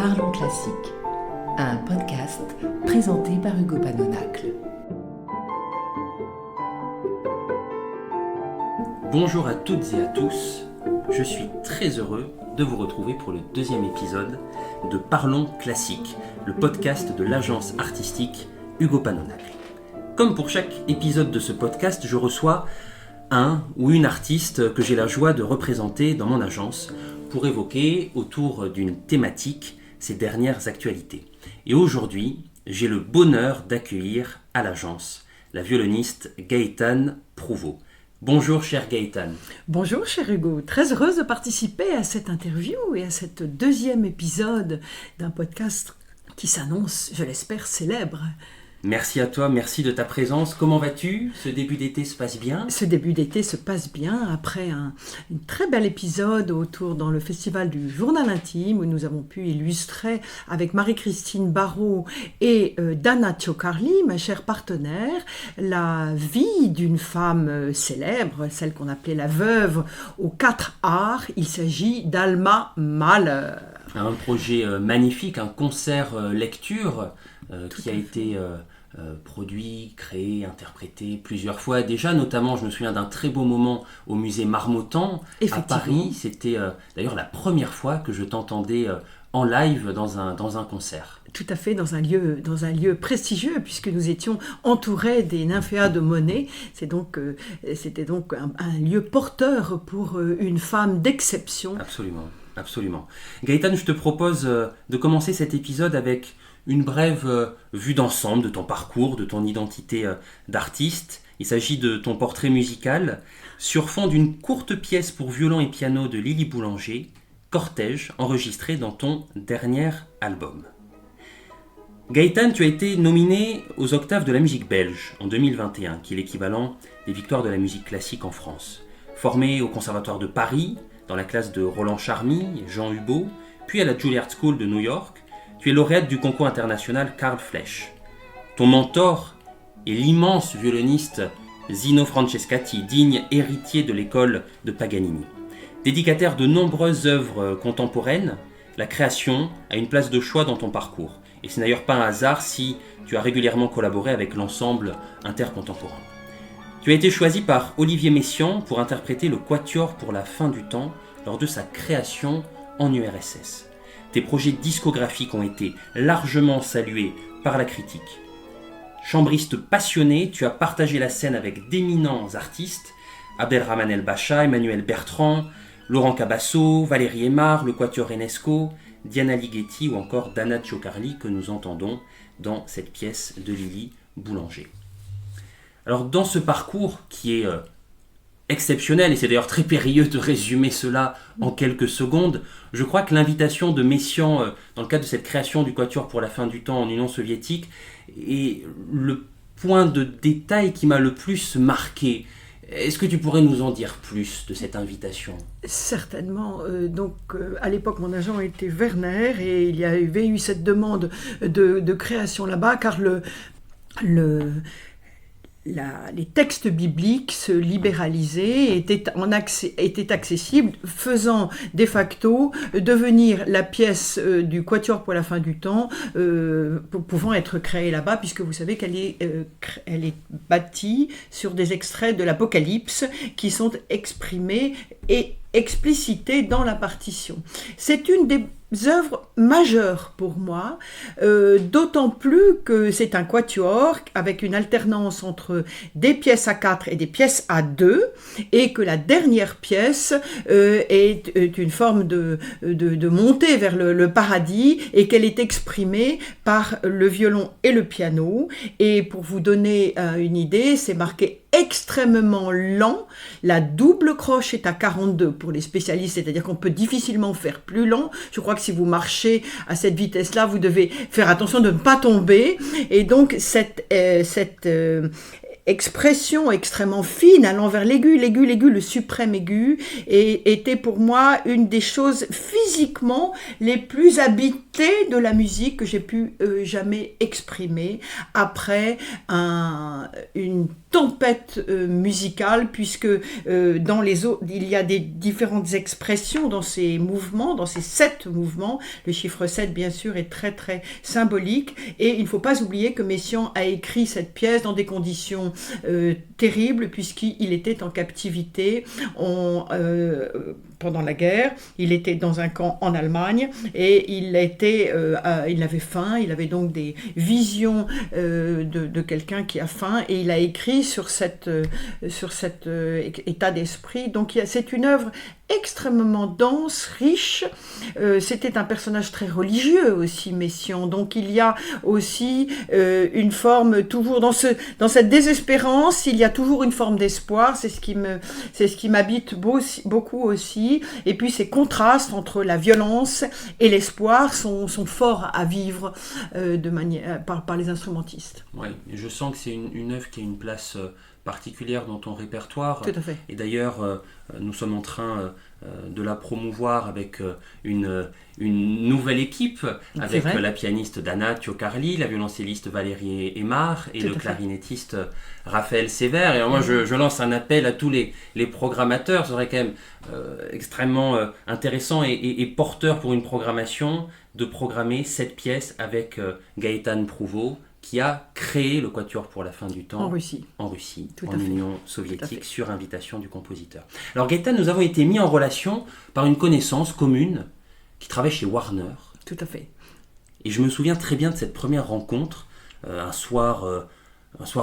Parlons classique, un podcast présenté par Hugo Panonacle. Bonjour à toutes et à tous, je suis très heureux de vous retrouver pour le deuxième épisode de Parlons classique, le podcast de l'agence artistique Hugo Panonacle. Comme pour chaque épisode de ce podcast, je reçois un ou une artiste que j'ai la joie de représenter dans mon agence pour évoquer autour d'une thématique ces dernières actualités. Et aujourd'hui, j'ai le bonheur d'accueillir à l'agence la violoniste Gaëtane Prouveau. Bonjour cher Gaëtane. Bonjour cher Hugo, très heureuse de participer à cette interview et à cet deuxième épisode d'un podcast qui s'annonce, je l'espère, célèbre. Merci à toi, merci de ta présence. Comment vas-tu ? Ce début d'été se passe bien ? Ce début d'été se passe bien après un très bel épisode dans le festival du Journal Intime où nous avons pu illustrer avec Marie-Christine Barrault et Dana Ciocarli, ma chère partenaire, la vie d'une femme célèbre, celle qu'on appelait la veuve aux 4 arts. Il s'agit d'Alma Mahler. Un projet magnifique, un concert lecture qui a été produit, créé, interprété plusieurs fois déjà, notamment je me souviens d'un très beau moment au musée Marmottan à Paris. C'était d'ailleurs la première fois que je t'entendais en live dans un concert. Tout à fait, dans un lieu prestigieux, puisque nous étions entourés des nymphéas de Monet. C'était donc un lieu porteur pour une femme d'exception. Absolument. Gaëtane, je te propose de commencer cet épisode avec une brève vue d'ensemble de ton parcours, de ton identité d'artiste. Il s'agit de ton portrait musical sur fond d'une courte pièce pour violon et piano de Lily Boulanger, Cortège, enregistrée dans ton dernier album. Gaëtane, tu as été nominé aux Octaves de la musique belge en 2021, qui est l'équivalent des victoires de la musique classique en France. Formé au Conservatoire de Paris, dans la classe de Roland Charmy et Jean Hubaut, puis à la Juilliard School de New York, tu es lauréate du concours international Karl Flesch. Ton mentor est l'immense violoniste Zino Francescatti, digne héritier de l'école de Paganini. Dédicataire de nombreuses œuvres contemporaines, la création a une place de choix dans ton parcours. Et ce n'est d'ailleurs pas un hasard si tu as régulièrement collaboré avec l'ensemble intercontemporain. Tu as été choisi par Olivier Messiaen pour interpréter le Quatuor pour la fin du temps lors de sa création en URSS. Tes projets discographiques ont été largement salués par la critique. Chambriste passionné, tu as partagé la scène avec d'éminents artistes, Abdelrahman El-Bacha, Emmanuel Bertrand, Laurent Cabasso, Valérie Aymar, le Quatuor Enesco, Diana Ligeti ou encore Dana Ciocarli que nous entendons dans cette pièce de Lily Boulanger. Alors dans ce parcours qui est exceptionnel, et c'est d'ailleurs très périlleux de résumer cela en quelques secondes, je crois que l'invitation de Messiaen dans le cadre de cette création du Quatuor pour la fin du temps en Union soviétique est le point de détail qui m'a le plus marqué. Est-ce que tu pourrais nous en dire plus de cette invitation ? Certainement. À l'époque, mon agent était Werner et il y avait eu cette demande de création là-bas car les textes bibliques se libéralisaient, étaient accessibles, faisant de facto devenir la pièce du Quatuor pour la fin du temps, pouvant être créée là-bas, puisque vous savez qu'elle est bâtie sur des extraits de l'Apocalypse qui sont exprimés et explicités dans la partition. C'est une des œuvres majeures pour moi, d'autant plus que c'est un quatuor avec une alternance entre des pièces à 4 et des pièces à 2 et que la dernière pièce est une forme de montée vers le paradis et qu'elle est exprimée par le violon et le piano. Et pour vous donner une idée, c'est marqué extrêmement lent. La double croche est à 42 pour les spécialistes, c'est-à-dire qu'on peut difficilement faire plus lent. Je crois que si vous marchez à cette vitesse-là, vous devez faire attention de ne pas tomber. Et donc, cette expression extrêmement fine, allant vers l'aigu, le suprême aigu, et était pour moi une des choses physiquement les plus habitées de la musique que j'ai pu jamais exprimer après une tempête musicale, puisque dans les autres, il y a des différentes expressions dans ces mouvements, dans ces 7 mouvements. Le chiffre 7, bien sûr, est très très symbolique, et il ne faut pas oublier que Messiaen a écrit cette pièce dans des conditions terribles, puisqu'il était en captivité pendant la guerre. Il était dans un camp en Allemagne, et il avait faim, il avait donc des visions de quelqu'un qui a faim, et il a écrit sur cet état d'esprit. Donc c'est une œuvre extrêmement dense, riche. C'était un personnage très religieux aussi, Messiaen. Donc il y a aussi une forme, toujours dans cette désespérance, il y a toujours une forme d'espoir. C'est ce qui m'habite beaucoup aussi. Et puis ces contrastes entre la violence et l'espoir sont forts à vivre par les instrumentistes. Oui, je sens que c'est une œuvre qui a une place particulière dans ton répertoire. Tout à fait. Et d'ailleurs, nous sommes en train de la promouvoir avec une nouvelle équipe, avec la pianiste Dana Ciocarli, la violoncelliste Valérie Aymar et le clarinettiste Raphaël Sévère. Et alors moi, je lance un appel à tous les programmateurs. Ce serait quand même extrêmement intéressant et porteur pour une programmation de programmer cette pièce avec Gaëtan Prouveau, qui a créé le Quatuor pour la fin du temps en Russie, en Union soviétique, sur invitation du compositeur. Alors Gaëtan, nous avons été mis en relation par une connaissance commune qui travaille chez Warner. Tout à fait. Et je me souviens très bien de cette première rencontre, un soir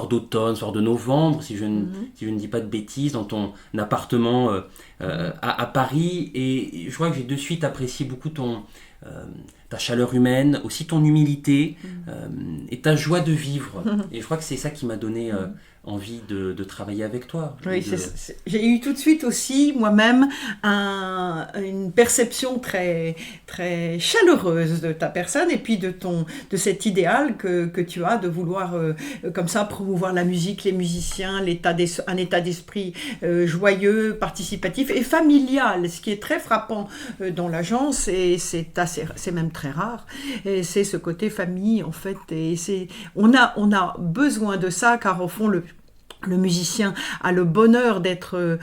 d'automne, un soir de novembre, si je ne dis pas de bêtises, dans ton appartement à Paris. Et je crois que j'ai de suite apprécié beaucoup ta chaleur humaine, aussi ton humilité et ta joie de vivre. Et je crois que c'est ça qui m'a donné envie de travailler avec toi. Oui, j'ai eu tout de suite aussi moi-même une perception très, très chaleureuse de ta personne, et puis de cet idéal que tu as de vouloir comme ça promouvoir la musique, les musiciens, un état d'esprit joyeux, participatif et familial, ce qui est très frappant dans l'agence, et c'est même très rare, et c'est ce côté famille en fait, et on a besoin de ça, car au fond le musicien a le bonheur d'être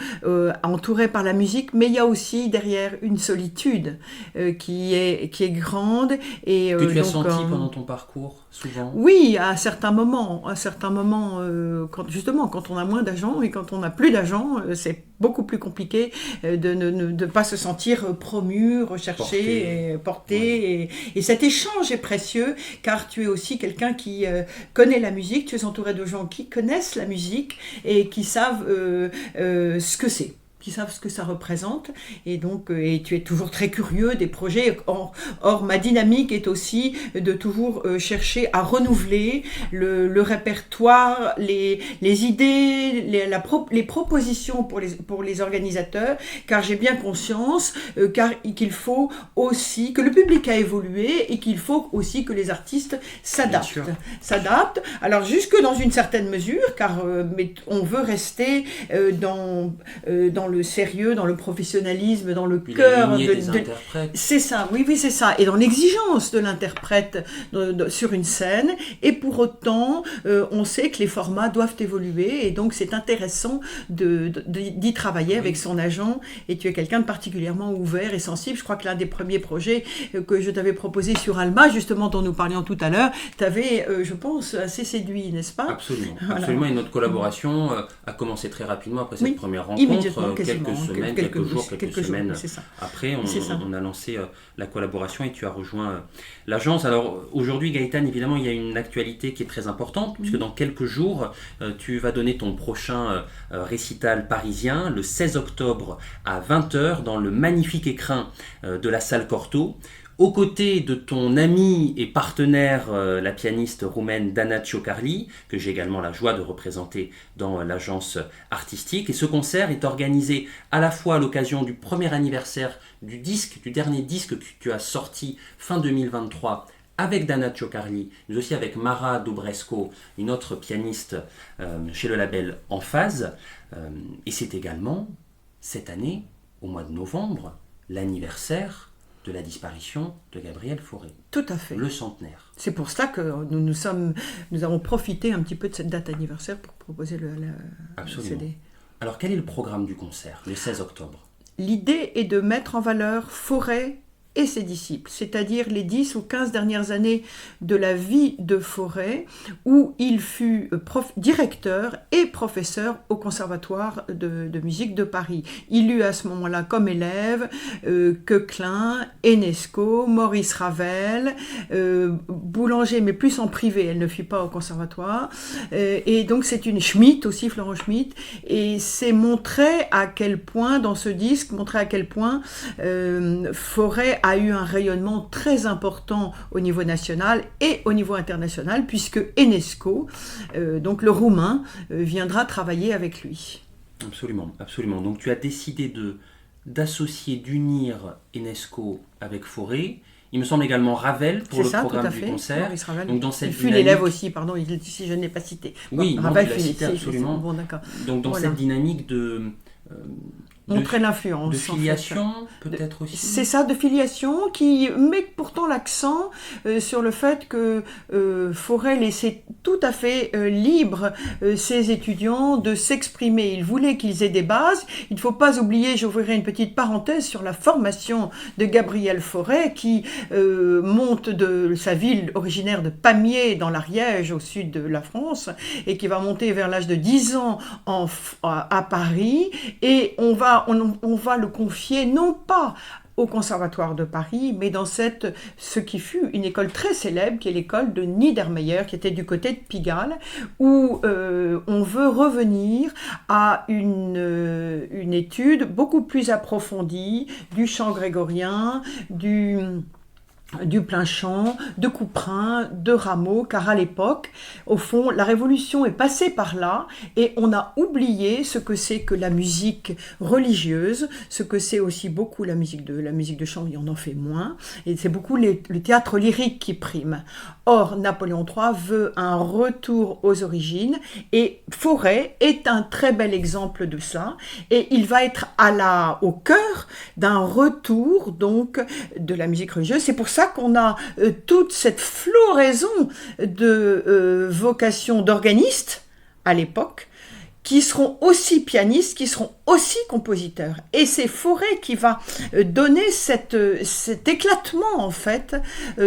entouré par la musique, mais il y a aussi derrière une solitude qui est grande. Et, que tu as senti pendant ton parcours, souvent? Oui, à certains moments, quand on a moins d'agents et quand on n'a plus d'agents, c'est beaucoup plus compliqué de ne pas se sentir promu, recherché, porté. Et cet échange est précieux, car tu es aussi quelqu'un qui connaît la musique, tu es entouré de gens qui connaissent la musique et qui savent ce que c'est, qui savent ce que ça représente, et donc et tu es toujours très curieux des projets. Or ma dynamique est aussi de toujours chercher à renouveler le répertoire, les idées, les propositions pour les organisateurs, car j'ai bien conscience qu'il faut aussi que le public a évolué et qu'il faut aussi que les artistes s'adaptent. Alors jusque dans une certaine mesure, car mais on veut rester dans le sérieux, dans le professionnalisme, dans le cœur des interprètes. C'est ça, oui, c'est ça. Et dans l'exigence de l'interprète sur une scène. Et pour autant, on sait que les formats doivent évoluer. Et donc, c'est intéressant d'y travailler avec son agent. Et tu es quelqu'un de particulièrement ouvert et sensible. Je crois que l'un des premiers projets que je t'avais proposé sur Alma, justement, dont nous parlions tout à l'heure, t'avait, je pense, assez séduit, n'est-ce pas? Absolument. Voilà. Absolument. Et notre collaboration a commencé très rapidement après cette première rencontre. Quelques jours, quelques semaines après, on a lancé la collaboration et tu as rejoint l'agence. Alors aujourd'hui, Gaëtan, évidemment, il y a une actualité qui est très importante, puisque dans quelques jours, tu vas donner ton prochain récital parisien, le 16 octobre à 20h, dans le magnifique écrin de la salle Cortot, aux côtés de ton amie et partenaire, la pianiste roumaine Dana Ciocarli, que j'ai également la joie de représenter dans l'agence artistique. Et ce concert est organisé à la fois à l'occasion du premier anniversaire du dernier disque que tu as sorti fin 2023 avec Dana Ciocarli, mais aussi avec Mara Dobresko, une autre pianiste chez le label En Phase. Et c'est également, cette année, au mois de novembre, l'anniversaire de la disparition de Gabriel Fauré. Tout à fait. Le centenaire. C'est pour cela que nous avons profité un petit peu de cette date anniversaire pour proposer le CD. Alors quel est le programme du concert, le 16 octobre ? L'idée est de mettre en valeur Fauré et ses disciples, c'est-à-dire les 10 ou 15 dernières années de la vie de Fauré, où il fut directeur et professeur au Conservatoire de musique de Paris. Il eut à ce moment-là comme élèves Koechlin, Enesco, Maurice Ravel, Boulanger, mais plus en privé, elle ne fut pas au Conservatoire, et donc c'est une Schmitt aussi, Florent Schmitt, et c'est montrer à quel point, dans ce disque, Fauré a eu un rayonnement très important au niveau national et au niveau international, puisque Enesco, donc le roumain, viendra travailler avec lui. Absolument, absolument. Donc tu as décidé d'associer, d'unir Enesco avec Fauré. Il me semble également Ravel pour programme du concert. Donc dans cette dynamique... l'élève aussi, pardon, si je ne l'ai pas cité. Oui, Ravel tu l'as cité absolument. Bon, d'accord. Donc dans cette dynamique de montrer l'influence. De filiation, peut-être aussi. C'est ça, de filiation, qui met pourtant l'accent sur le fait que Fauré laissait tout à fait libre ses étudiants de s'exprimer. Il voulait qu'ils aient des bases. Il ne faut pas oublier, j'ouvrirai une petite parenthèse sur la formation de Gabriel Fauré, qui monte de sa ville originaire de Pamiers, dans l'Ariège, au sud de la France, et qui va monter vers l'âge de 10 ans à Paris, et on va le confier non pas au Conservatoire de Paris, mais dans ce qui fut une école très célèbre, qui est l'école de Niedermeyer, qui était du côté de Pigalle, où on veut revenir à une étude beaucoup plus approfondie du chant grégorien, du plein chant, de Couperin, de Rameau, car à l'époque, au fond, la Révolution est passée par là et on a oublié ce que c'est que la musique religieuse, ce que c'est aussi beaucoup la musique de chant, on en fait moins, et c'est beaucoup le théâtre lyrique qui prime. Or, Napoléon III veut un retour aux origines et Fauré est un très bel exemple de ça, et il va être au cœur d'un retour donc de la musique religieuse. C'est pour ça qu'on a toute cette floraison de vocations d'organistes à l'époque, qui seront aussi pianistes, qui seront aussi compositeurs. Et c'est Fauré qui va donner cet éclatement, en fait,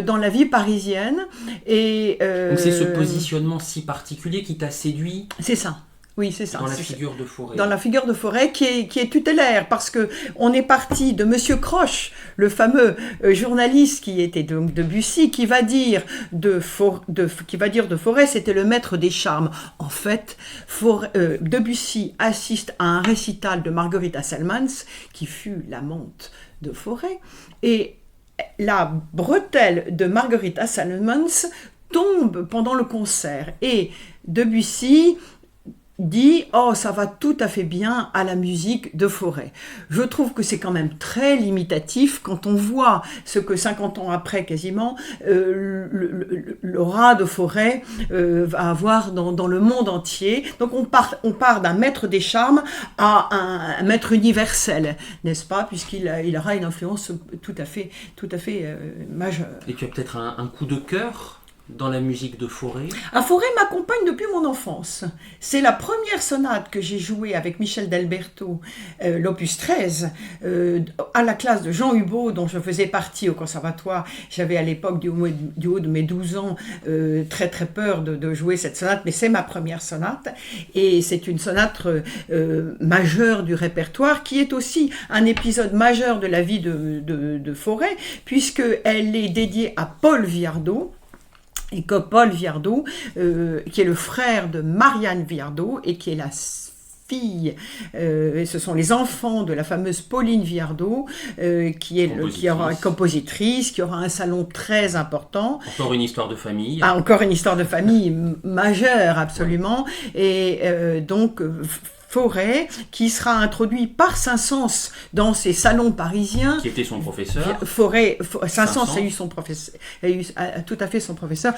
dans la vie parisienne. Donc c'est ce positionnement si particulier qui t'a séduit ? C'est ça. Oui, c'est ça. Dans la figure de Fauré. Dans la figure de Fauré qui est tutélaire, parce que on est parti de Monsieur Croche, le fameux journaliste qui était donc Debussy, qui va dire de Fauré, c'était le maître des charmes. En fait, Debussy assiste à un récital de Margherita Salmans, qui fut l'amante de Fauré, et la bretelle de Margherita Salmans tombe pendant le concert, et Debussy dit « Oh, ça va tout à fait bien à la musique de Fauré ». Je trouve que c'est quand même très limitatif quand on voit ce que 50 ans après, quasiment, l'aura de Fauré va avoir dans le monde entier. Donc on part d'un maître des charmes à un maître universel, n'est-ce pas, puisqu'il aura une influence tout à fait majeure. Et tu as peut-être un coup de cœur dans la musique de Fauré? Fauré m'accompagne depuis mon enfance. C'est la première sonate que j'ai jouée avec Michel Delberto, l'opus 13, à la classe de Jean Hubaut, dont je faisais partie au conservatoire. J'avais à l'époque, du haut de mes 12 ans, très très peur de jouer cette sonate, mais c'est ma première sonate. Et c'est une sonate majeure du répertoire, qui est aussi un épisode majeur de la vie de Fauré, puisqu'elle est dédiée à Paul Viardot, et que Paul Viardot, qui est le frère de Marianne Viardot et qui est la fille, ce sont les enfants de la fameuse Pauline Viardot, qui aura une compositrice, qui aura un salon très important. Encore une histoire de famille. Encore une histoire de famille majeure, absolument. Et donc Fauré, qui sera introduit par Saint-Saëns dans ses salons parisiens. Qui était son professeur. Saint-Saëns a eu son professeur, a tout à fait son professeur.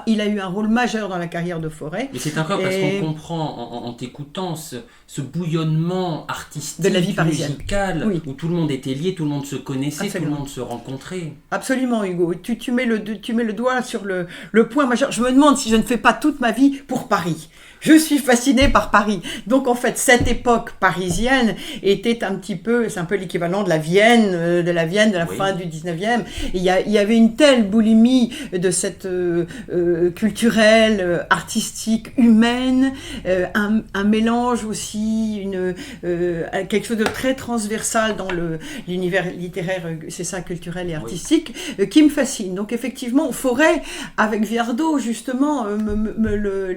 Il a eu un rôle majeur dans la carrière de Fauré. Mais c'est incroyable parce qu'on comprend en t'écoutant ce bouillonnement artistique, de la vie parisienne, musical, où tout le monde était lié, tout le monde se connaissait, tout le monde se rencontrait. Absolument, Hugo. Tu mets le doigt sur le point majeur. Je me demande si je ne fais pas toute ma vie pour Paris. Je suis fascinée par Paris. Donc en fait, cette époque parisienne était un petit peu, c'est un peu l'équivalent de la Vienne de la fin du 19e. Il y avait une telle boulimie de cette culturelle, artistique, humaine, un mélange aussi, quelque chose de très transversal dans l'univers littéraire, c'est ça, culturel et artistique, qui me fascine. Donc effectivement, Fauré, avec Viardot, justement,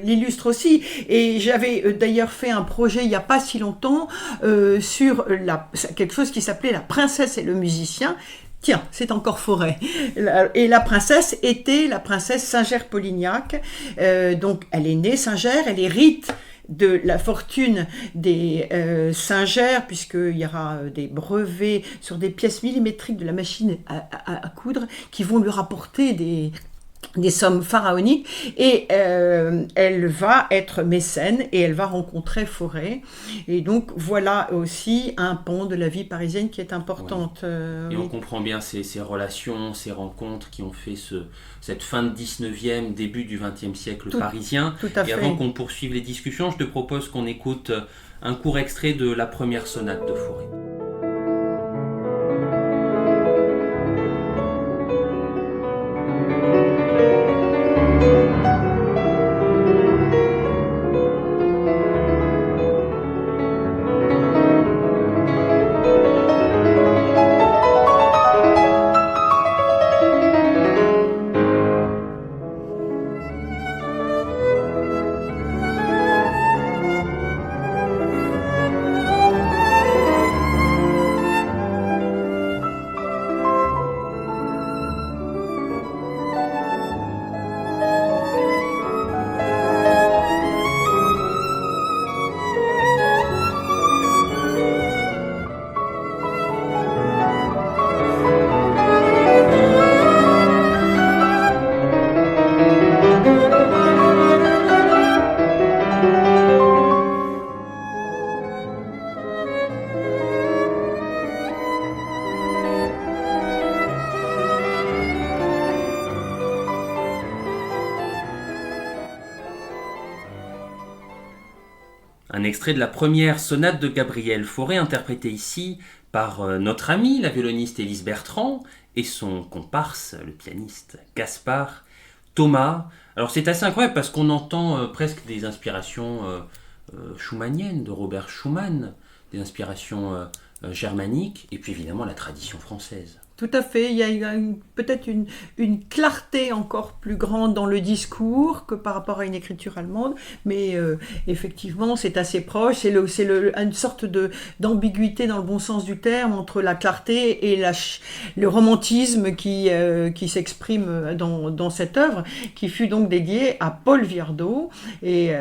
l'illustre aussi. Et j'avais d'ailleurs fait un projet il n'y a pas si longtemps sur quelque chose qui s'appelait La princesse et le musicien. Tiens, c'est encore Fauré. Et la princesse était la princesse Singer-Polignac. Donc elle est née Singer, elle hérite de la fortune des Singer, puisqu'il y aura des brevets sur des pièces millimétriques de la machine à coudre qui vont lui rapporter des sommes pharaoniques, et elle va être mécène et elle va rencontrer Fauré, et donc voilà aussi un pan de la vie parisienne qui est importante. Et on comprend bien ces relations, ces rencontres qui ont fait cette fin de 19e, début du 20e siècle parisien. Tout à fait. Et avant qu'on poursuive les discussions, je te propose qu'on écoute un court extrait de la première sonate de Fauré. Un extrait de la première sonate de Gabriel Fauré, interprétée ici par notre amie, la violoniste Élise Bertrand, et son comparse, le pianiste Gaspard Thomas. Alors c'est assez incroyable parce qu'on entend presque des inspirations schumanniennes de Robert Schumann, des inspirations germaniques, et puis évidemment la tradition française. Tout à fait, il y a peut-être une clarté encore plus grande dans le discours que par rapport à une écriture allemande, mais effectivement c'est assez proche, c'est une sorte d'ambiguïté dans le bon sens du terme entre la clarté et le romantisme qui s'exprime dans cette œuvre, qui fut donc dédiée à Paul Viardot, et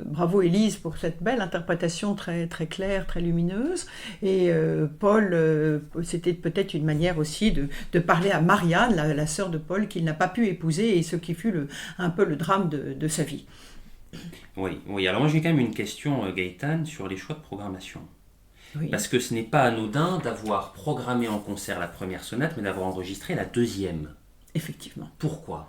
bravo Élise pour cette belle interprétation très, très claire, très lumineuse, et Paul, c'était peut-être une manière aussi de parler à Marianne, la sœur de Paul, qu'il n'a pas pu épouser, et ce qui fut un peu le drame de sa vie. Oui. Alors moi j'ai quand même une question, Gaëtane, sur les choix de programmation. Oui. Parce que ce n'est pas anodin d'avoir programmé en concert la première sonate, mais d'avoir enregistré la deuxième. Effectivement. Pourquoi ?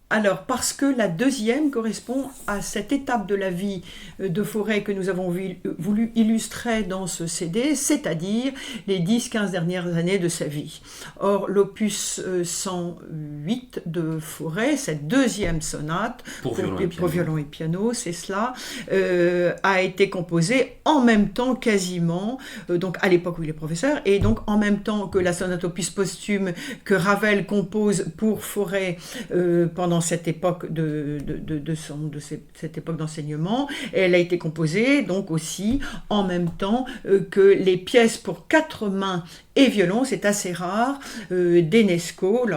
Alors, parce que la deuxième correspond à cette étape de la vie de Fauré que nous avons voulu illustrer dans ce CD, c'est-à-dire les 10-15 dernières années de sa vie. Or, l'opus 108 de Fauré, cette deuxième sonate pour violon et piano, c'est cela, a été composée en même temps quasiment, donc à l'époque où il est professeur, et donc en même temps que la sonate opus posthume que Ravel compose pour Fauré pendant cette époque cette époque d'enseignement. Et elle a été composée donc aussi en même temps que les pièces pour 4 mains et violon, c'est assez rare, d'Enesco,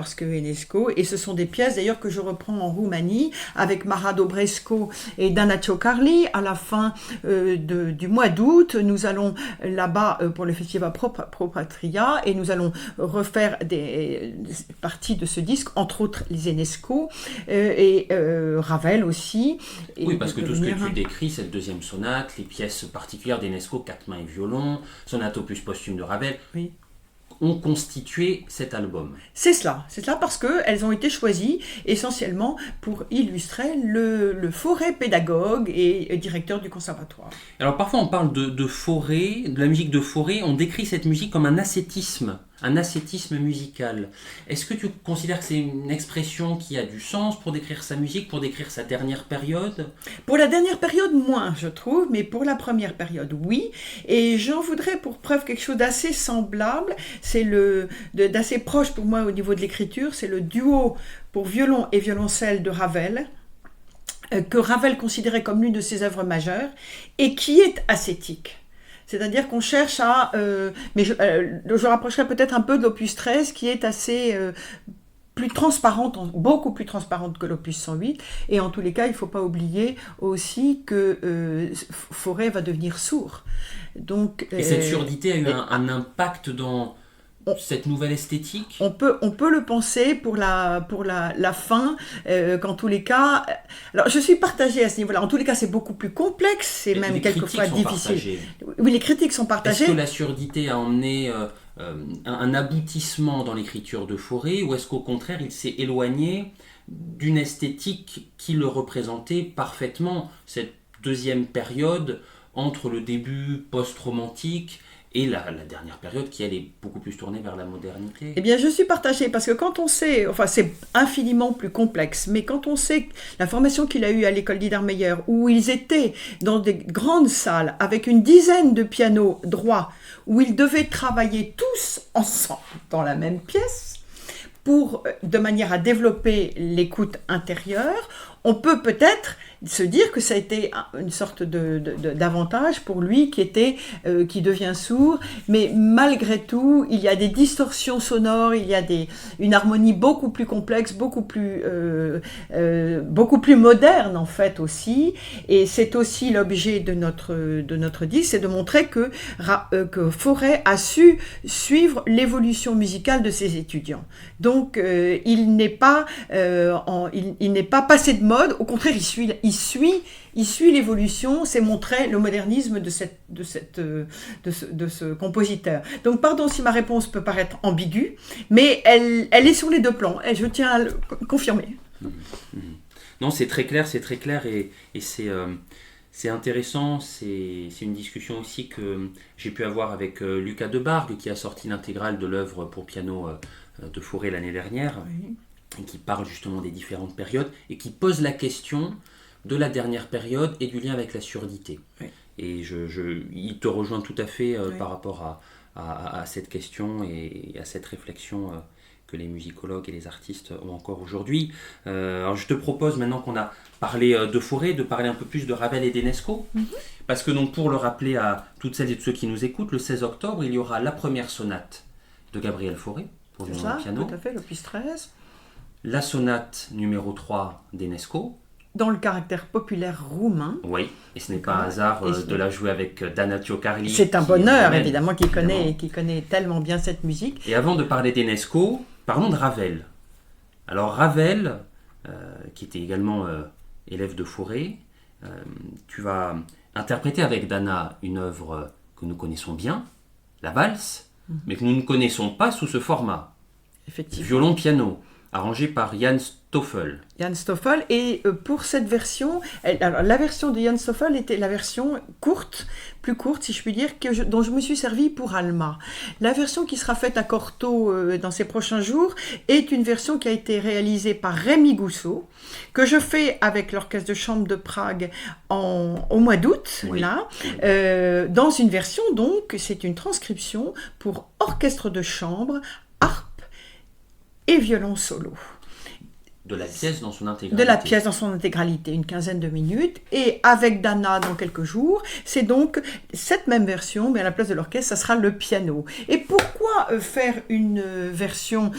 et ce sont des pièces d'ailleurs que je reprends en Roumanie avec Mara Dobrescu et Dana Ciocarli à la fin du mois d'août. Nous allons là-bas pour le festival Pro Patria et nous allons refaire des parties de ce disque, entre autres les Enesco et Ravel aussi. Oui, parce que tout ce que tu décris, cette deuxième sonate, les pièces particulières d'Enesco, 4 mains et violon, sonate opus posthume de Ravel, oui, ont constitué cet album. C'est cela parce qu'elles ont été choisies essentiellement pour illustrer le Fauré pédagogue et directeur du conservatoire. Alors parfois on parle de Fauré, de la musique de Fauré, on décrit cette musique comme un ascétisme musical. Est-ce que tu considères que c'est une expression qui a du sens pour décrire sa musique, pour décrire sa dernière période ? Pour la dernière période, moins, je trouve, mais pour la première période, oui. Et j'en voudrais pour preuve quelque chose d'assez semblable, d'assez proche pour moi au niveau de l'écriture, c'est le duo pour violon et violoncelle de Ravel, que Ravel considérait comme l'une de ses œuvres majeures, et qui est ascétique. C'est-à-dire qu'on cherche à... mais je rapprocherai peut-être un peu de l'opus 13, qui est assez... plus transparente, beaucoup plus transparente que l'opus 108. Et en tous les cas, il ne faut pas oublier aussi que Fauré va devenir sourd. Donc, et cette surdité a eu un impact dans cette nouvelle esthétique ? On peut le penser pour la fin, qu'en tous les cas... Alors, je suis partagée à ce niveau-là. En tous les cas, c'est beaucoup plus complexe, c'est même quelquefois difficile. Oui, les critiques sont partagées. Est-ce que la surdité a emmené un aboutissement dans l'écriture de Fauré, ou est-ce qu'au contraire, il s'est éloigné d'une esthétique qui le représentait parfaitement, cette deuxième période entre le début post-romantique et la dernière période qui, elle, est beaucoup plus tournée vers la modernité? Eh bien, je suis partagée parce que quand on sait, enfin c'est infiniment plus complexe, mais quand on sait la formation qu'il a eue à l'école d'Idermeyer, où ils étaient dans des grandes salles avec une dizaine de pianos droits, où ils devaient travailler tous ensemble dans la même pièce, de manière à développer l'écoute intérieure, on peut peut-être se dire que ça a été une sorte d'avantage pour lui qui devient sourd, mais malgré tout, il y a des distorsions sonores, il y a une harmonie beaucoup plus complexe, beaucoup plus moderne en fait aussi, et c'est aussi l'objet de notre disque, c'est de montrer que Fauré a su suivre l'évolution musicale de ses étudiants. Donc il n'est pas passé de mode, au contraire il suit l'évolution, c'est montrer le modernisme de ce compositeur. Donc pardon si ma réponse peut paraître ambiguë, mais elle est sur les deux plans, et je tiens à le confirmer. Non, c'est très clair et c'est intéressant, c'est une discussion aussi que j'ai pu avoir avec Lucas Debargue, qui a sorti l'intégrale de l'œuvre pour piano de Fauré l'année dernière, oui, et qui parle justement des différentes périodes et qui pose la question de la dernière période et du lien avec la surdité. Oui. Et il te rejoint tout à fait oui, par rapport à cette question et à cette réflexion que les musicologues et les artistes ont encore aujourd'hui. Alors je te propose, maintenant qu'on a parlé de Fauré, de parler un peu plus de Ravel et d'Enesco, parce que donc, pour le rappeler à toutes celles et tous ceux qui nous écoutent, le 16 octobre, il y aura la première sonate de Gabriel Fauré pour violon et piano. Tout à fait, l'opus 13. La sonate numéro 3 d'Enesco. Dans le caractère populaire roumain. Oui, et ce n'est pas un hasard de la jouer avec Dana Ciocarli. C'est un bonheur, évidemment, qui connaît tellement bien cette musique. Et avant de parler d'Enesco, parlons de Ravel. Alors Ravel, qui était également élève de Fauré, tu vas interpréter avec Dana une œuvre que nous connaissons bien, la valse, mais que nous ne connaissons pas sous ce format. Effectivement. Violon-piano, arrangé par Jan Stoffel. Jan Stoffel, et pour cette version, alors la version de Jan Stoffel était la version plus courte si je puis dire, dont je me suis servi pour Alma. La version qui sera faite à Cortot dans ces prochains jours est une version qui a été réalisée par Rémi Gousseau, que je fais avec l'Orchestre de Chambre de Prague au mois d'août, oui, là, dans une version donc, c'est une transcription pour orchestre de chambre, harpe et violon solo. de la pièce dans son intégralité. De la pièce dans son intégralité, une quinzaine de minutes. Et avec Dana, dans quelques jours, c'est donc cette même version, mais à la place de l'orchestre, ça sera le piano. Et pourquoi faire une version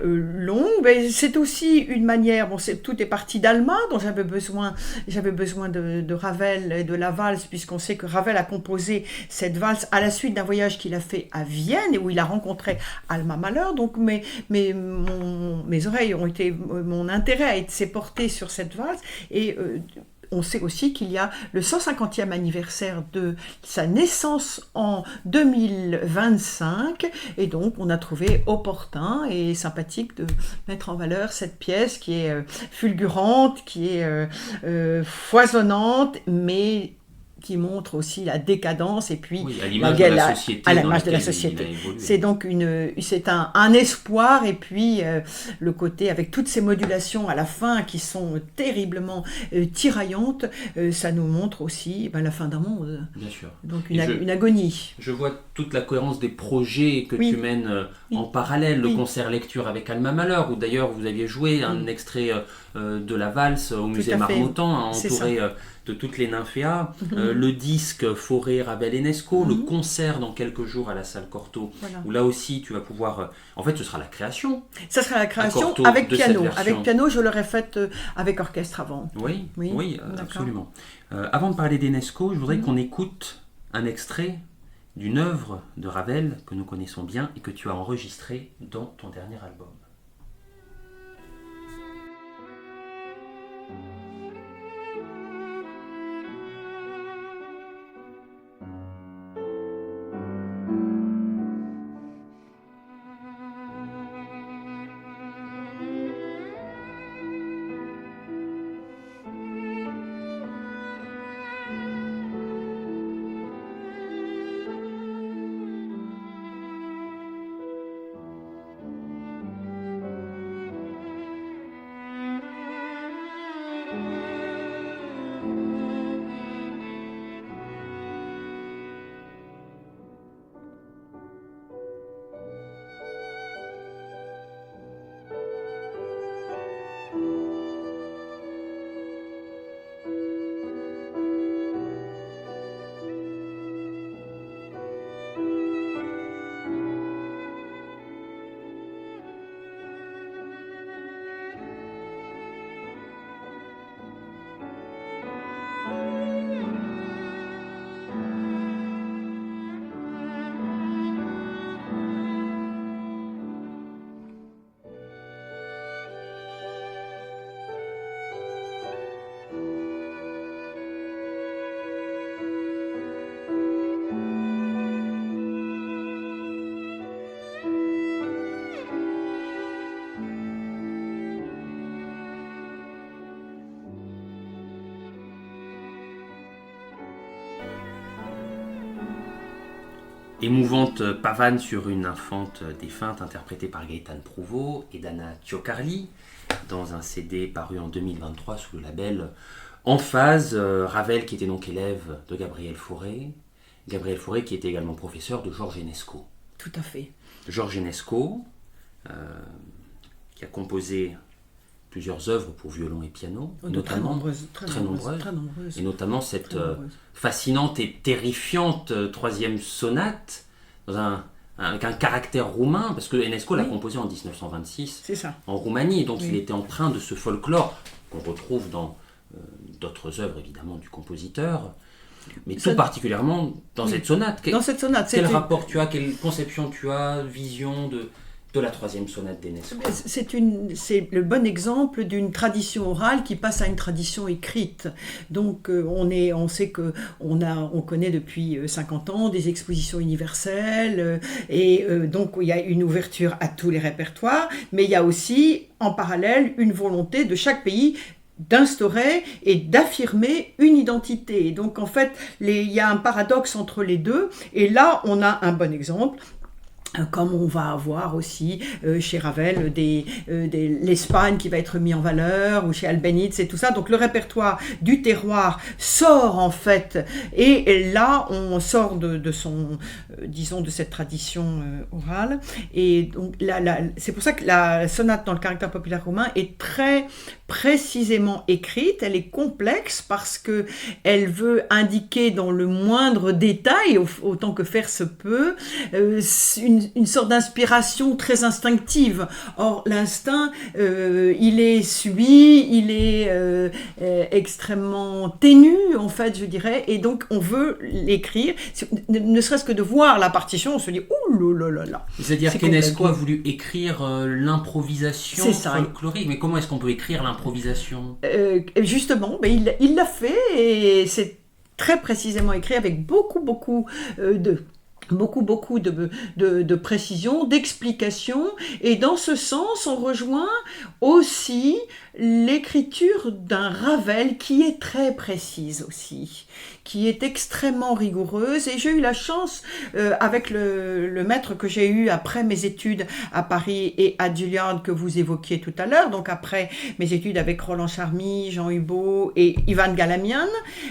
longue? C'est aussi une manière, tout est parti d'Alma, dont j'avais besoin de Ravel et de la valse, puisqu'on sait que Ravel a composé cette valse à la suite d'un voyage qu'il a fait à Vienne, et où il a rencontré Alma Mahler. Donc mes oreilles mon intérêt s'est porté sur cette valse, et on sait aussi qu'il y a le 150e anniversaire de sa naissance en 2025, et donc on a trouvé opportun et sympathique de mettre en valeur cette pièce qui est fulgurante, qui est foisonnante, mais qui montre aussi la décadence et puis à l'image de la société. À l'image de la société. C'est donc un espoir, et puis le côté avec toutes ces modulations à la fin qui sont terriblement tiraillantes, ça nous montre aussi la fin d'un monde. Bien sûr. Donc une agonie. Je vois toute la cohérence des projets que tu mènes en parallèle, le concert lecture avec Alma Mahler, où d'ailleurs vous aviez joué un extrait de la valse au musée Marmottan, entouré de toutes les nymphéas, le disque Fauré, Ravel, Enesco, le concert dans quelques jours à la salle Cortot, où là aussi tu vas pouvoir... en fait, ce sera la création. Ça sera la création avec piano. Avec piano, je l'aurais faite avec orchestre avant. Oui, absolument. Avant de parler d'Enesco, je voudrais qu'on écoute un extrait d'une œuvre de Ravel que nous connaissons bien et que tu as enregistrée dans ton dernier album. Émouvante pavane sur une infante défunte interprétée par Gaëtane Prouveau et Dana Ciocarli dans un CD paru en 2023 sous le label Emphase. Ravel qui était donc élève de Gabriel Fauré qui était également professeur de Georges Enesco. Tout à fait. Georges Enesco qui a composé plusieurs œuvres pour violon et piano, notamment très nombreuses, et notamment cette fascinante et terrifiante troisième sonate avec un caractère roumain, parce que Enesco l'a composé en 1926 en Roumanie, donc il était empreint de ce folklore qu'on retrouve dans d'autres œuvres évidemment du compositeur, mais tout particulièrement dans cette sonate. Quel rapport tu as, quelle conception tu as, vision de la troisième sonate d'Enesco? C'est le bon exemple d'une tradition orale qui passe à une tradition écrite. Donc on sait qu'on connaît depuis 50 ans des expositions universelles, et donc il y a une ouverture à tous les répertoires, mais il y a aussi en parallèle une volonté de chaque pays d'instaurer et d'affirmer une identité. Donc en fait, il y a un paradoxe entre les deux, et là on a un bon exemple Comme on va avoir aussi chez Ravel l'Espagne qui va être mis en valeur, ou chez Albéniz et tout ça. Donc le répertoire du terroir sort en fait, et là on sort de son, disons, de cette tradition orale. Et donc c'est pour ça que la sonate dans le caractère populaire romain est très précisément écrite. Elle est complexe parce que elle veut indiquer dans le moindre détail, autant que faire se peut, une sorte d'inspiration très instinctive. Or, l'instinct, il est subi, il est extrêmement ténu, en fait, je dirais, et donc on veut l'écrire. Ne serait-ce que de voir la partition, on se dit « Ouh là là là !» C'est-à-dire qu'Enesco a voulu écrire l'improvisation folklorique, mais comment est-ce qu'on peut écrire l'improvisation ? Justement, il l'a fait, et c'est très précisément écrit avec beaucoup de précision, d'explication, et dans ce sens, on rejoint aussi l'écriture d'un Ravel qui est très précise aussi, qui est extrêmement rigoureuse. Et j'ai eu la chance, avec le maître que j'ai eu après mes études à Paris et à Juilliard que vous évoquiez tout à l'heure, donc après mes études avec Roland Charmy, Jean Hubaut et Ivan Galamian,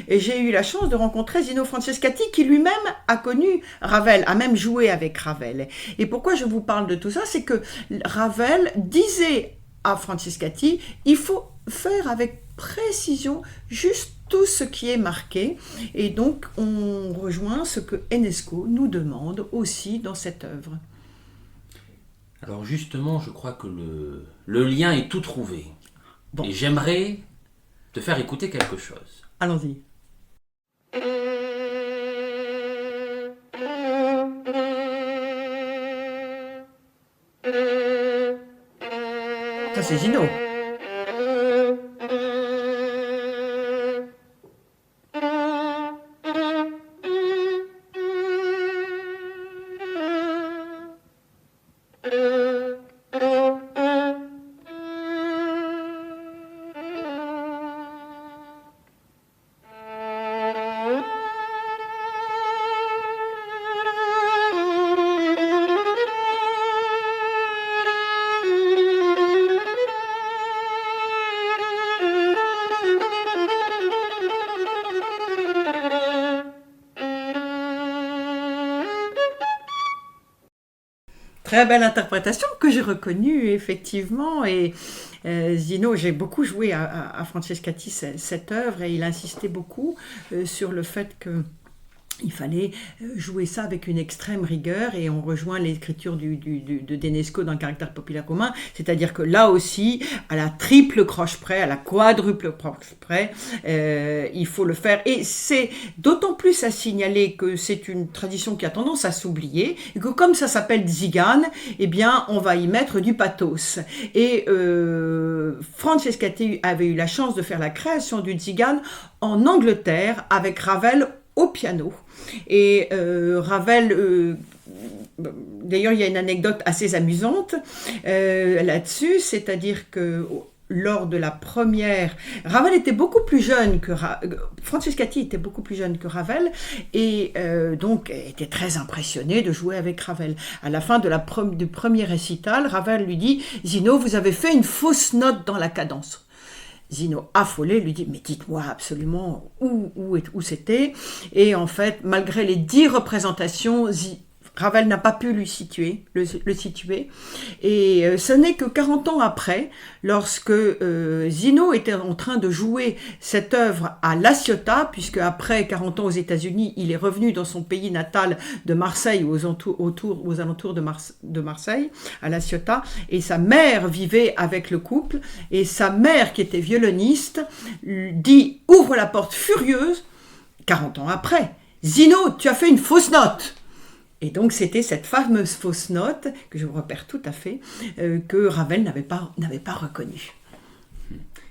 et j'ai eu la chance de rencontrer Zino Francescatti qui lui-même a connu Ravel, a même joué avec Ravel. Et pourquoi je vous parle de tout ça, c'est que Ravel disait à Francescatti, il faut faire avec précision juste tout ce qui est marqué, et donc on rejoint ce que Enesco nous demande aussi dans cette œuvre. Alors justement, je crois que le lien est tout trouvé. Bon. Et j'aimerais te faire écouter quelque chose. Allons-y. Ça, c'est Zino. Très belle interprétation que j'ai reconnue, effectivement. Et Zino, j'ai beaucoup joué à Francescatti cette œuvre, et il insistait beaucoup sur le fait que il fallait jouer ça avec une extrême rigueur, et on rejoint l'écriture de D'Enesco dans le caractère populaire romain, c'est-à-dire que là aussi, à la triple croche près, à la quadruple croche près, il faut le faire. Et c'est d'autant plus à signaler que c'est une tradition qui a tendance à s'oublier, et que comme ça s'appelle Tzigane, eh bien, on va y mettre du pathos. Et Francescatti avait eu la chance de faire la création du Tzigane en Angleterre avec Ravel au piano. Et Ravel, d'ailleurs il y a une anecdote assez amusante là-dessus, c'est-à-dire que lors de la première, Ravel était beaucoup plus jeune que Francescatti était beaucoup plus jeune que Ravel, et donc était très impressionné de jouer avec Ravel. À la fin du premier récital, Ravel lui dit « Zino, vous avez fait une fausse note dans la cadence ». Zino, affolé, lui dit « Mais dites-moi absolument où c'était ». Et en fait, malgré les 10 représentations, Ravel n'a pas pu le situer. Et ce n'est que 40 ans après, lorsque Zino était en train de jouer cette œuvre à La Ciotat, puisque après 40 ans aux États-Unis, il est revenu dans son pays natal de Marseille, aux alentours de Marseille, à La Ciotat, et sa mère vivait avec le couple, et sa mère, qui était violoniste, dit « Ouvre la porte furieuse », 40 ans après, « Zino, tu as fait une fausse note !» Et donc c'était cette fameuse fausse note, que je vous repère tout à fait, que Ravel n'avait pas reconnue.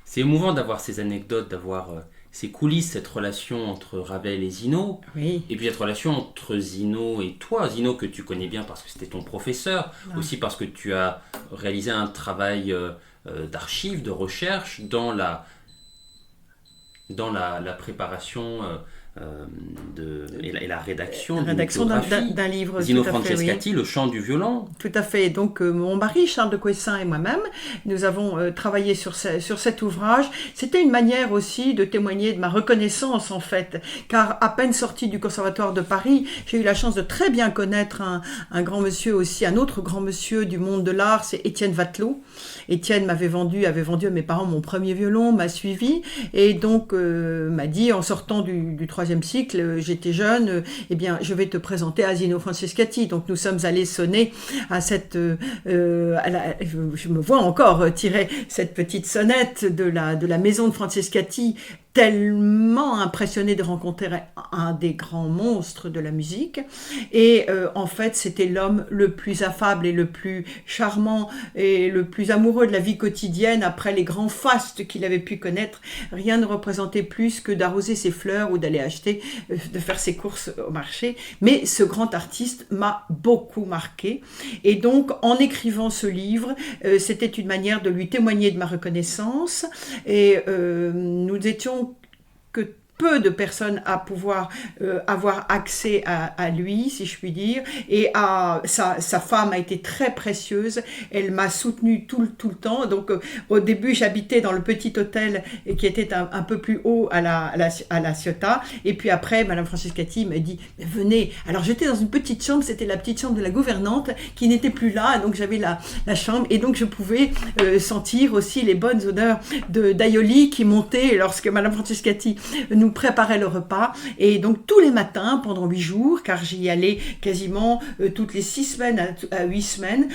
C'est émouvant d'avoir ces anecdotes, d'avoir ces coulisses, cette relation entre Ravel et Zino, oui. Et puis cette relation entre Zino et toi, Zino que tu connais bien parce que c'était ton professeur, aussi parce que tu as réalisé un travail d'archives, de recherche dans la préparation et la rédaction d'un livre. Zino tout à fait, Francescati, oui. Le chant du violon. Tout à fait. Donc mon mari, Charles de Couessin, et moi-même, nous avons travaillé sur cet ouvrage. C'était une manière aussi de témoigner de ma reconnaissance, en fait, car à peine sortie du Conservatoire de Paris, j'ai eu la chance de très bien connaître un grand monsieur aussi, un autre grand monsieur du monde de l'art, c'est Étienne Vatelot. Étienne avait vendu à mes parents mon premier violon, m'a suivi, et donc m'a dit, en sortant du troisième cycle, j'étais jeune, eh bien, je vais te présenter à Zino Francescati. Donc nous sommes allés sonner à cette... je me vois encore tirer cette petite sonnette de la maison de Francescati, tellement impressionné de rencontrer un des grands monstres de la musique. Et en fait, c'était l'homme le plus affable et le plus charmant et le plus amoureux de la vie quotidienne après les grands fastes qu'il avait pu connaître. Rien ne représentait plus que d'arroser ses fleurs ou d'aller acheter, de faire ses courses au marché. Mais ce grand artiste m'a beaucoup marqué. Et donc, en écrivant ce livre, c'était une manière de lui témoigner de ma reconnaissance. Et nous étions que peu de personnes à pouvoir avoir accès à lui, si je puis dire, et sa femme a été très précieuse, elle m'a soutenue tout le temps. Donc au début j'habitais dans le petit hôtel qui était un peu plus haut à la Ciotat, et puis après Madame Francescati m'a dit mais venez. Alors j'étais dans une petite chambre, c'était la petite chambre de la gouvernante qui n'était plus là, donc j'avais la chambre, et donc je pouvais sentir aussi les bonnes odeurs d'aioli qui montaient lorsque Madame Francescati nous préparait le repas. Et donc tous les matins pendant 8 jours, car j'y allais quasiment toutes les 6 semaines à 8 semaines,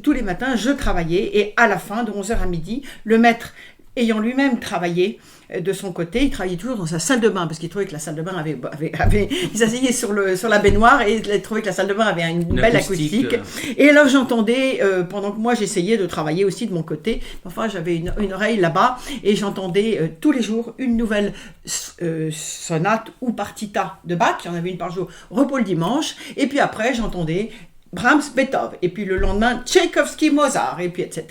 tous les matins je travaillait, et à la fin de 11h à midi, le maître ayant lui-même travaillé de son côté, il travaillait toujours dans sa salle de bain, parce qu'il trouvait que la salle de bain avait il s'asseyait sur la baignoire, et il trouvait que la salle de bain avait une belle acoustique. Et alors j'entendais, pendant que moi j'essayais de travailler aussi de mon côté, enfin j'avais une oreille là-bas, et j'entendais tous les jours une nouvelle sonate ou partita de Bach, il y en avait une par jour, repos le dimanche, et puis après j'entendais Brahms, Beethoven, et puis le lendemain Tchaïkovski, Mozart, et puis etc.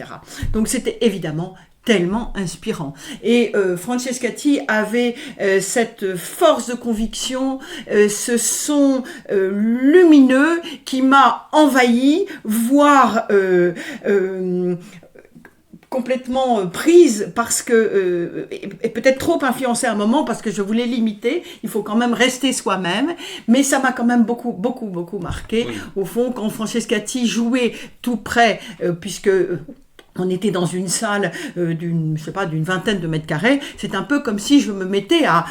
Donc c'était évidemment tellement inspirant. Et Francescati avait cette force de conviction, ce son lumineux qui m'a envahi, voire complètement prise, parce que et peut-être trop influencée à un moment, parce que je voulais l'imiter. Il faut quand même rester soi-même, mais ça m'a quand même beaucoup marqué. Oui. Au fond, quand Francescati jouait tout près, puisque on était dans une salle d'une vingtaine de mètres carrés, c'est un peu comme si je me mettais à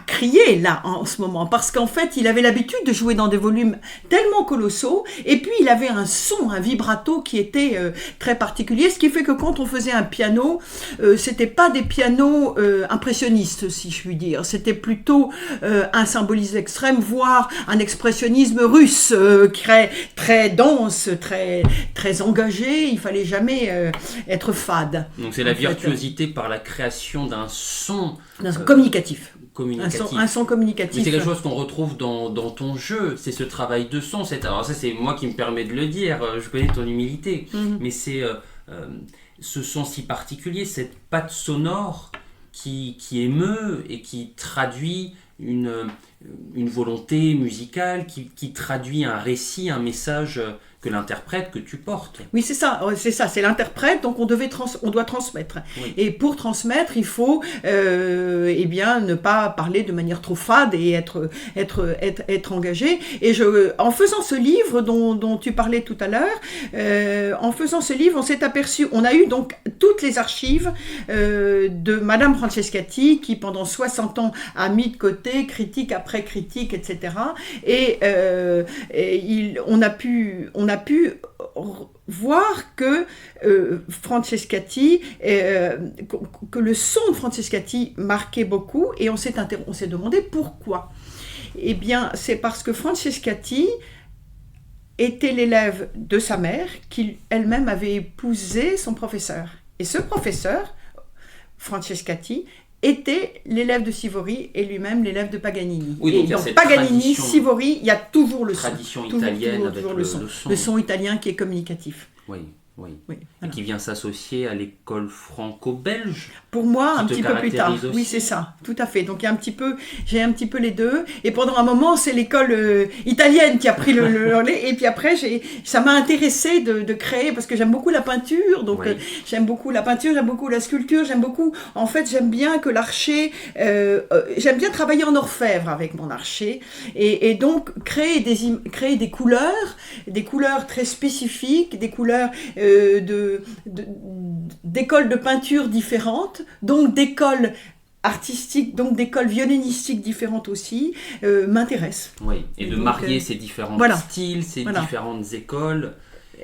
crier là en ce moment, parce qu'en fait il avait l'habitude de jouer dans des volumes tellement colossaux, et puis il avait un son, un vibrato qui était très particulier, ce qui fait que quand on faisait un piano, c'était pas des pianos impressionnistes, si je puis dire, c'était plutôt un symbolisme extrême, voire un expressionnisme russe, très dense, très engagé. Il fallait jamais être fade. Donc c'est la virtuosité par la création d'un son communicatif. Un son communicatif. Mais c'est quelque chose qu'on retrouve dans ton jeu, c'est ce travail de son. Alors ça, c'est moi qui me permets de le dire, je connais ton humilité, mais c'est ce son si particulier, cette patte sonore qui émeut et qui traduit une volonté musicale, qui traduit un récit, un message que l'interprète, que tu portes. Oui, c'est ça, c'est l'interprète, donc on doit transmettre. Oui. Et pour transmettre, il faut ne pas parler de manière trop fade et être engagé. Et en faisant ce livre dont tu parlais tout à l'heure, on s'est aperçu, on a eu donc toutes les archives de Madame Francescati, qui pendant 60 ans a mis de côté critique après critique, etc. Et on a pu voir que Francescati, que le son de Francescati marquait beaucoup, et on s'est demandé pourquoi. Eh bien, c'est parce que Francescati était l'élève de sa mère, qui elle-même avait épousé son professeur. Et ce professeur, Francescati, était l'élève de Sivori et lui-même l'élève de Paganini. Oui, donc et dans Paganini, Sivori, il y a toujours le son. Tradition italienne avec le son. Le son italien qui est communicatif. Oui. Oui. Oui, Et voilà. qui vient s'associer à l'école franco-belge. Pour moi, Qui un te petit peu plus tard. caractérise aussi. Oui, c'est ça, tout à fait. Donc j'ai un petit peu les deux. Et pendant un moment, c'est l'école italienne qui a pris le relais. Et puis après, ça m'a intéressée de créer parce que j'aime beaucoup la peinture. Donc Oui. j'aime beaucoup la peinture, j'aime beaucoup la sculpture, En fait, j'aime bien que l'archer. J'aime bien travailler en orfèvre avec mon archer. Et donc créer des couleurs très spécifiques, des couleurs d'écoles de peinture différentes, donc d'écoles artistiques, donc d'écoles violonistiques différentes aussi, m'intéresse. Oui, et de Donc, marier ces différents voilà. styles, ces Voilà. différentes écoles,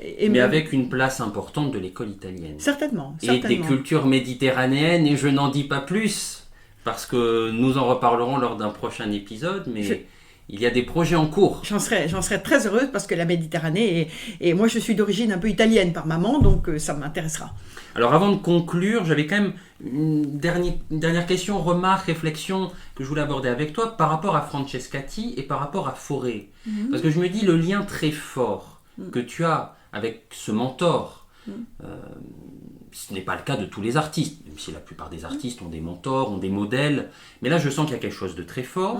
Et mais avec une place importante de l'école italienne. Certainement. Et des cultures méditerranéennes, et je n'en dis pas plus, parce que nous en reparlerons lors d'un prochain épisode, mais il y a des projets en cours. J'en serais très heureuse parce que la Méditerranée, et moi je suis d'origine un peu italienne par maman, donc ça m'intéressera. Alors avant de conclure, j'avais quand même une dernière question, remarque, réflexion que je voulais aborder avec toi par rapport à Francescati et par rapport à Fauré. Parce que je me dis le lien très fort que tu as avec ce mentor, ce n'est pas le cas de tous les artistes, même si la plupart des artistes ont des mentors, ont des modèles, mais là je sens qu'il y a quelque chose de très fort.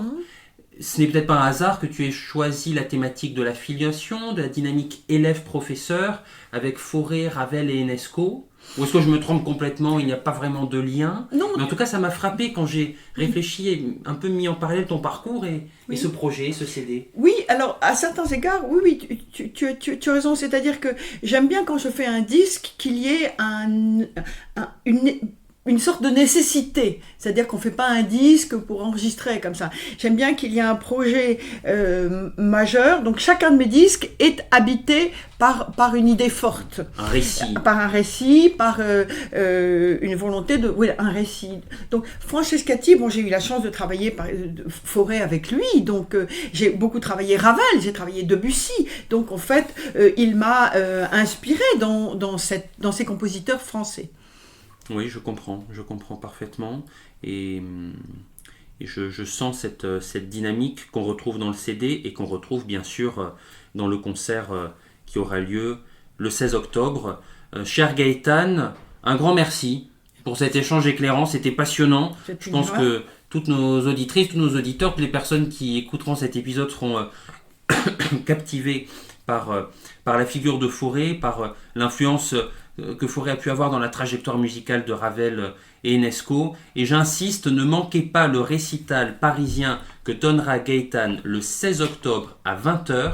Ce n'est peut-être pas un hasard que tu aies choisi la thématique de la filiation, de la dynamique élève-professeur avec Fauré, Ravel et Enesco. Ou est-ce que je me trompe complètement, il n'y a pas vraiment de lien? Non. Mais en tout cas, ça m'a frappé quand j'ai réfléchi et un peu mis en parallèle ton parcours et ce projet, ce CD. Oui, alors à certains égards, oui, tu as raison. C'est-à-dire que j'aime bien quand je fais un disque qu'il y ait une sorte de nécessité, c'est-à-dire qu'on ne fait pas un disque pour enregistrer comme ça. J'aime bien qu'il y ait un projet majeur, donc chacun de mes disques est habité par une idée forte. Un récit. Par un récit, par une volonté de... Oui, un récit. Donc Francescati, j'ai eu la chance de travailler Fauré avec lui, donc j'ai beaucoup travaillé Ravel, j'ai travaillé Debussy, donc en fait, il m'a inspiré dans ces compositeurs français. Oui, je comprends parfaitement et je sens cette dynamique qu'on retrouve dans le CD et qu'on retrouve bien sûr dans le concert qui aura lieu le 16 octobre. Cher Gaëtane, un grand merci pour cet échange éclairant, c'était passionnant. Je pense que toutes nos auditrices, tous nos auditeurs, toutes les personnes qui écouteront cet épisode seront captivées par la figure de Fauré, par l'influence que Fauré a pu avoir dans la trajectoire musicale de Ravel et Enesco. Et j'insiste, ne manquez pas le récital parisien que donnera Gaëtane le 16 octobre à 20h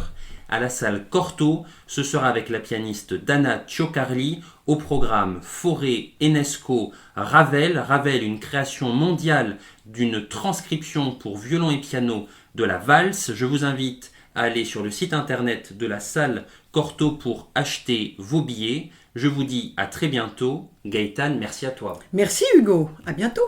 à la salle Cortot. Ce sera avec la pianiste Dana Cioccarli. Au programme Fauré, Enesco, Ravel. Ravel, une création mondiale d'une transcription pour violon et piano de la valse. Je vous invite à aller sur le site internet de la salle Cortot pour acheter vos billets. Je vous dis à très bientôt. Gaëtane, merci à toi. Merci Hugo, à bientôt.